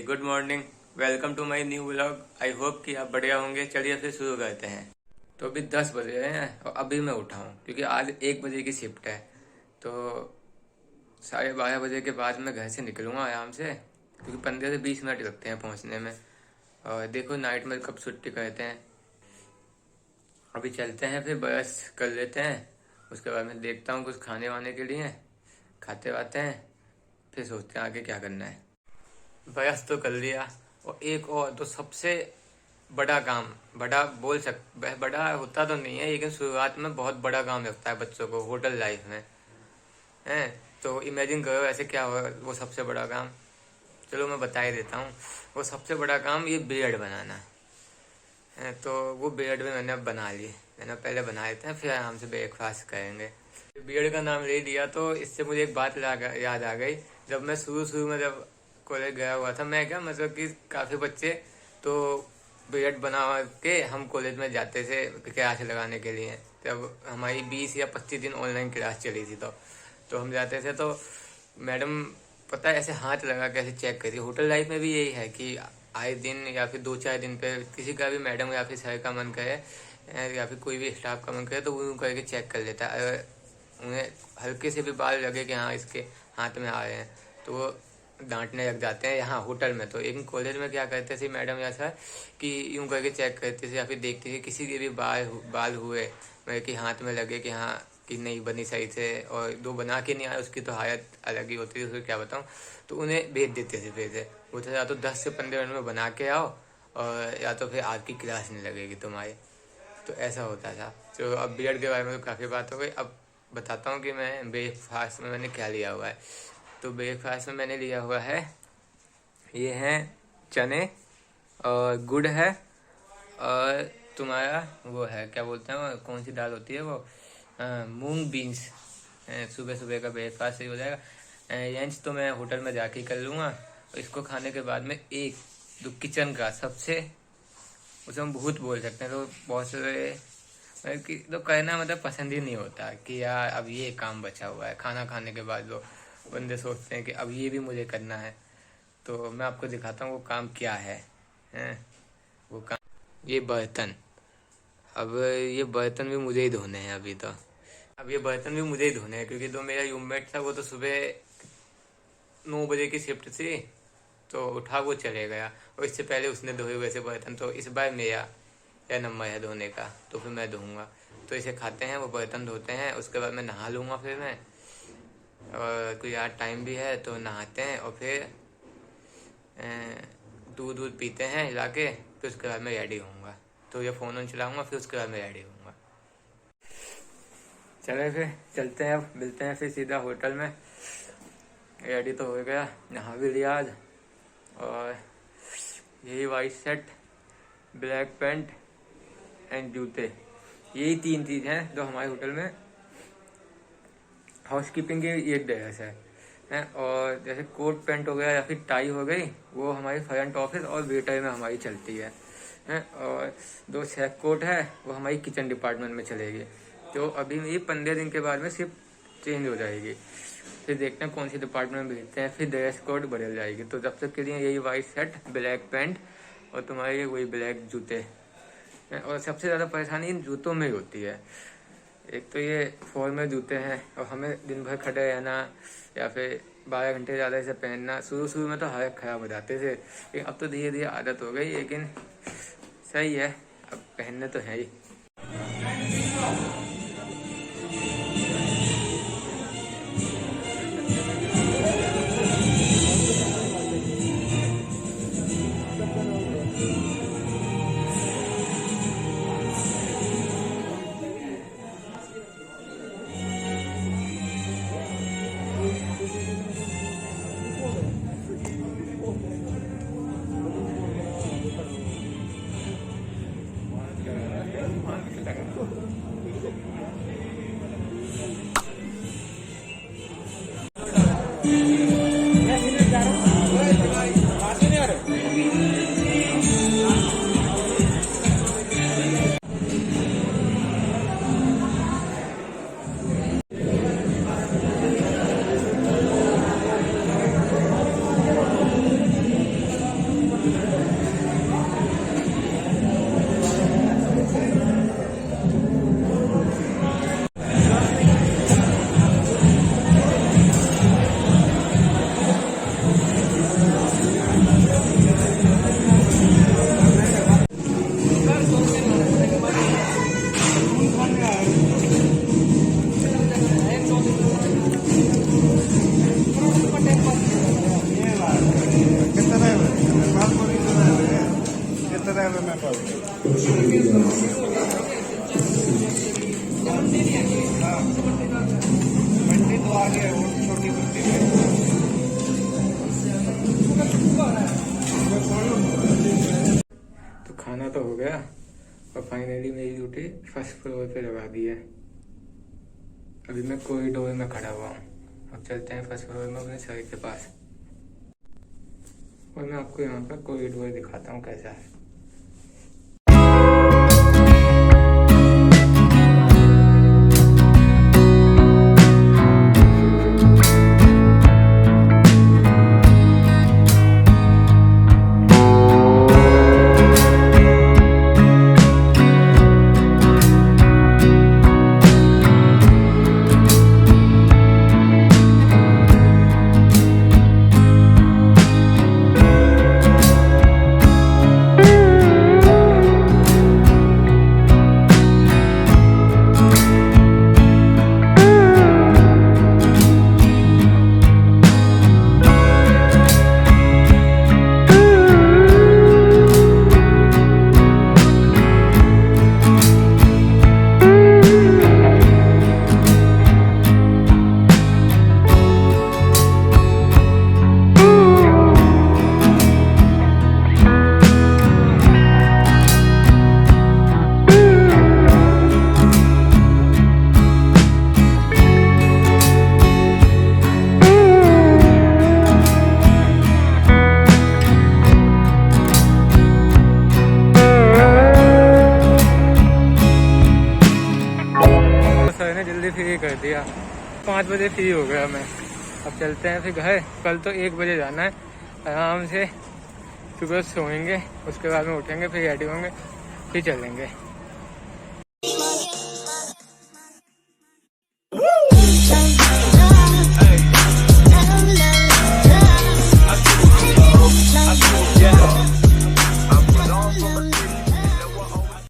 Good morning. Welcome to my new vlog. I hope कि आप बढ़िया होंगे। चलिए फिर शुरू करते हैं। तो अभी 10 बज रहे हैं और अभी मैं उठा हूँ क्योंकि आज 1 बजे की शिफ्ट है। तो 12:30 बजे के बाद मैं घर से निकलूँगा आराम से, क्योंकि 15 से 20 मिनट लगते हैं पहुँचने में। और देखो नाइट में कब छुट्टी करते हैं। अभी चलते हैं, फिर ब्रश कर लेते हैं। उसके बाद मैं देखता हूँ कुछ खाने वाने के लिए, खाते वाते हैं, फिर सोचते हैं आगे क्या करना है। ब्रश तो कर लिया, और एक और तो सबसे बड़ा काम, बड़ा होता तो नहीं है लेकिन शुरुआत में बहुत बड़ा काम लगता है बच्चों को होटल लाइफ में है। तो इमेजिन करो ऐसे क्या होगा वो सबसे बड़ा काम। चलो मैं बता ही देता हूँ। वो सबसे बड़ा काम ये ब्रेड बनाना है। तो वो ब्रेड में मैंने अब बना लिए। मैंने पहले बना लेते हैं, फिर आराम से ब्रेकफास्ट करेंगे। ब्रेड का नाम ले दिया तो इससे मुझे एक बात याद आ गई। जब मैं शुरू में जब कॉलेज गया हुआ था, मैं क्या मतलब कि काफ़ी बच्चे तो ब्रेड बना के हम कॉलेज में जाते थे क्लास लगाने के लिए। जब हमारी 20 या 25 दिन ऑनलाइन क्लास चली थी तो हम जाते थे। तो मैडम पता है ऐसे हाथ लगा के ऐसे चेक करी। होटल लाइफ में भी यही है कि आए दिन या फिर 2-4 दिन पे किसी का भी मैडम या फिर सर का मन करे या फिर कोई भी स्टाफ का मन करे तो वो करके चेक कर लेता है। अगर उन्हें हल्के से भी बाल लगे कि हाँ इसके हाथ में आ रहे हैं तो वो डांटने लग जाते हैं यहाँ होटल में। तो लेकिन कॉलेज में क्या करते थे मैडम या सर कि यूं करके चेक करते थे या फिर देखते थे किसी के भी बाल हुए मतलब कि हाथ में लगे कि हाँ कि नहीं बनी सही से, और दो बना के नहीं आए उसकी तो हालत अलग ही होती थी, उसको क्या बताऊँ। तो उन्हें भेज देते थे फिर से। वो तो या तो 10 से 15 मिनट में बना के आओ, और या तो फिर आपकी क्लास नहीं लगेगी तुम्हारी। तो ऐसा होता था। तो अब बीएड के बारे में तो काफ़ी बात हो गई। अब बताता हूँ कि मैं ब्रेकफास्ट में मैंने क्या लिया हुआ है। तो ब्रेकफास्ट में मैंने लिया हुआ है, ये हैं चने और गुड़ है, और तुम्हारा वो है क्या बोलते हैं वो कौन सी दाल होती है वो मूंग बीन्स। सुबह सुबह का ब्रेकफास्ट ही हो जाएगा। लंच तो मैं होटल में जाके कर लूँगा। और इसको खाने के बाद में एक जो किचन का सबसे, उसे हम भूत बोल सकते हैं। तो बहुत से मतलब कि तो कहना मतलब पसंद ही नहीं होता कि यार अब ये काम बचा हुआ है। खाना खाने के बाद जो बंदे सोचते हैं कि अब ये भी मुझे करना है। तो मैं आपको दिखाता हूँ वो काम क्या है। वो काम, ये बर्तन। अब ये बर्तन भी मुझे ही धोने हैं अभी। तो अब ये बर्तन भी मुझे ही धोने हैं क्योंकि जो मेरा रूममेट था वो तो सुबह 9 बजे की शिफ्ट थी, तो उठा वो चले गया। और इससे पहले उसने धोए हुए से बर्तन, तो इस बार मेरा या नंबर है धोने का, तो फिर मैं धोऊंगा। तो इसे खाते हैं, वो बर्तन धोते हैं, उसके बाद मैं नहा लूँगा फिर मैं। और कोई यार टाइम भी है तो नहाते हैं, और फिर दूध पीते हैं जाके, फिर उसके बाद मैं रेडी होऊंगा। तो ये फ़ोन चलाऊँगा, फिर उसके बाद मैं रेडी होऊंगा। चले फिर चलते हैं, अब मिलते हैं फिर सीधा होटल में। रेडी तो हो गया, नहा भी लिया आज। और यही white shirt, black pant and जूते, यही 3 चीज़ हैं जो हमारे होटल में हाउसकीपिंग की ये ड्रेस है। और जैसे कोट पैंट हो गया या फिर टाई हो गई, वो हमारी फ्रंट ऑफिस और वेटर में हमारी चलती है। और 2 चेक कोट है वो हमारी किचन डिपार्टमेंट में चलेगी। तो अभी ये 15 दिन के बाद में सिर्फ चेंज हो जाएगी। फिर देखते हैं कौन सी डिपार्टमेंट में भेजते हैं, फिर ड्रेस कोड बदल जाएगी। तो जब तक के लिए यही वाइट शर्ट, ब्लैक पैंट और तुम्हारे वही ब्लैक जूते। और सबसे ज़्यादा परेशानी इन जूतों में ही होती है। एक तो ये फॉर्मल जूते हैं और हमें दिन भर खड़े रहना या फिर 12 घंटे ज़्यादा इसे पहनना। शुरू में तो हालत ख़राब हो जाते थे, लेकिन अब तो धीरे धीरे आदत हो गई। लेकिन सही है, अब पहनने तो है ही। फाइनली मेरी ड्यूटी फर्स्ट फ्लोर पे लगा दी है। अभी मैं कॉरिडोर में खड़ा हुआ हूँ। अब चलते हैं फर्स्ट फ्लोर में अपने सर के पास और मैं आपको यहाँ पर कॉरिडोर दिखाता हूँ कैसा है। जल्दी फ्री कर दिया, 5 बजे फ्री हो गया मैं। अब चलते हैं फिर घर। कल तो 1 बजे जाना है। आराम से सुबह सोएंगे, उसके बाद में उठेंगे, फिर रेडी होंगे, फिर चलेंगे।